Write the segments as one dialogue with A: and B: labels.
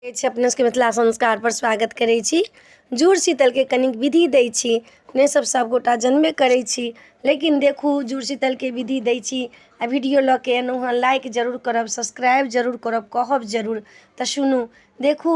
A: अपने सबके मिथिला संस्कार पर स्वागत करै छी। जुड़शीतल के कनिक विधि दै छी। ने सब गोटा जनबे करै छी, लेकिन देखू जुड़शीतल के विधि दै छी आ वीडियो लऽ के एनहुँ हँ। लाइक जरूर करब, सब्सक्राइब जरूर करब, कहब जरूर। तऽ सुनू, देखू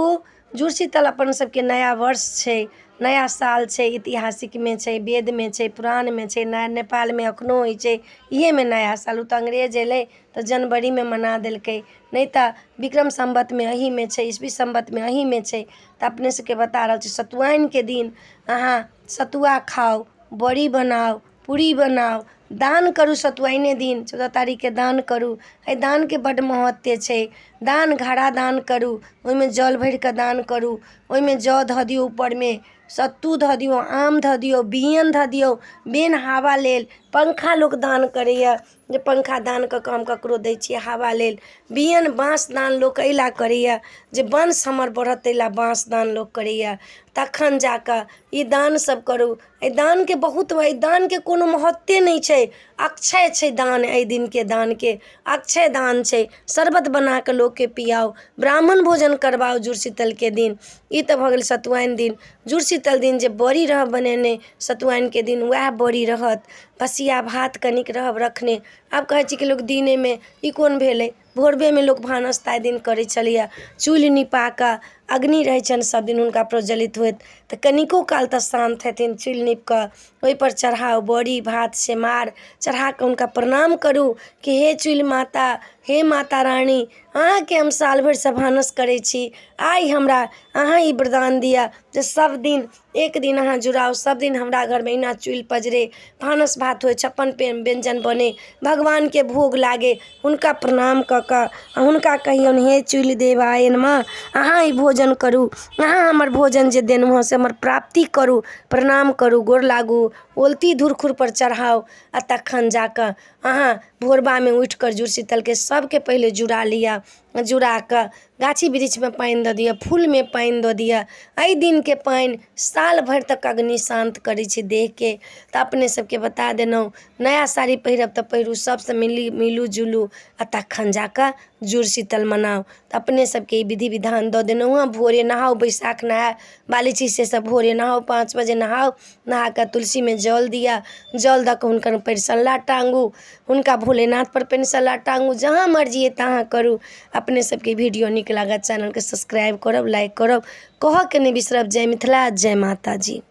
A: जुड़शीतल अपन सबके नया वर्ष छै, नया साल छै, ऐतिहासिक में छै, वेद में छै, पुराण में छै, नेपाल में अखनो होइ छै इहे में नया साल। उ तऽ अंग्रेज एलै तऽ जनवरी में मना देलकै, नहीं तऽ विक्रम संवत में अही में छै, ईस्वी संवत में अही में छै। तऽ अपने सबके बता रहल छी, सतुआइन के दिन अहाँ सतुआ खाओ, बड़ी बनाओ, पूरी बनाओ, दान करू। सतुआइने दिन 14 तारीख के दान करू। एहि दान के बड्ड महत्व छै। दान घड़ा दान करू, ओहिमे जल भरि कऽ दान करू। ओहिमे जौ धऽ दियौ, ऊपर में सत्तू धऽ दियौ, आम धऽ दियौ, बियन धऽ दियौ, बेन हवा लेल। पंखा लोक दान करैया, जे पंखा दान कऽ कऽ हम ककरो दै छियै हवा लेल। बियन बाँस दान लोक एहि लए करैया जे वंश हमर बढ़त, ताहि लए बाँस दान लोक करैया। तखन जाकऽ ई दान सब करू। एहि दान के बहुत, एहि दान के कोनो महत्वे नहीं छै। अक्षय छै दान, एहि दिन के दान के अक्षय दान छै। शरबत बना कऽ लोक के पियाओ, ब्राह्मण भोजन करवाओ जुड़शीतल के दिन। ई तऽ भऽ गेल सतुआइन दिन। जुड़शीतल दिन जे बड़ी रहब बनेने सतुआइन के दिन, वएह बड़ी रहत। बसिया भात कनिक रहब रखने। आब कहै छी कि लोक दिने में, ई कोन भेलै? भोरबे में लोक भानस ताहि दिन करै छलैया। चूल्हि निपा कऽ अग्नि रहै छनि सब दिन हुनका प्रज्वलित होइत, तऽ कनिको काल तऽ शान्त हेथिन। चूल्हि नीप कऽ ओहिपर चढ़ाउ बड़ी भात सेमार चढ़ा कऽ हुनका प्रणाम करू कि हे चूल्हि माता, हे माता रानी, अहाँके हम साल भरिसँ भानस करै छी। आइ हमरा अहाँ ई वरदान दिअ जे सब दिन एक दिन अहाँ जुड़ाउ, सब दिन हमरा घर में अहिना चूल्हि पजरे, भानस भात होइ, 56 व्यंजन बने, भगवान के भोग लागे। हुनका प्रणाम कऽ कऽ हुनका कहियौन, हे चूल्हि देवाय नमः, अहाँ ई भोजन करू, अहाँ हमर भोजन जे देलहुँ हँ से हमर प्राप्ति करू। प्रणाम करू, गोर लागू, ओलती धुरखुर पर चढ़ाउ। आ तखन जाकऽ अहाँ भोरबा में उठि कर जुड़शीतल के सबके पहिले जुड़ा लिअ। जुड़ा कऽ गाछी वृक्ष में पानि दऽ दिअ, फूल में पानि दऽ दिअ। एहि दिन के पानि साल भरि तक अग्नि शांत करै छै देह के। तऽ अपने सबके बता देलहुँ। नया साड़ी पहिरब तऽ पहिरू, सबसँ मिलू जुलू आ तखन जाकऽ जुड़शीतल मनाउ। तऽ अपने सबके ई विधि विधान दऽ देलहुँ हँ। भोरे नहाउ, बैसाख नहाय बाली चीज से सब भोरे नहाउ, 5 बजे नहाउ। नहा कऽ तुलसी में जल दिया, जल दऽ कऽ हुनकर परिसल्ला टाँगू, हुनका भोलेनाथ पर परिसल्ला टाँगू। जहाँ मर्जी है तहाँ करू। अपने सबके वीडियो नीक लागत, चैनल के सब्सक्राइब करब, लाइक करब, कहऽ के नहीं बिसरब। जय मिथिला, जय माता जी।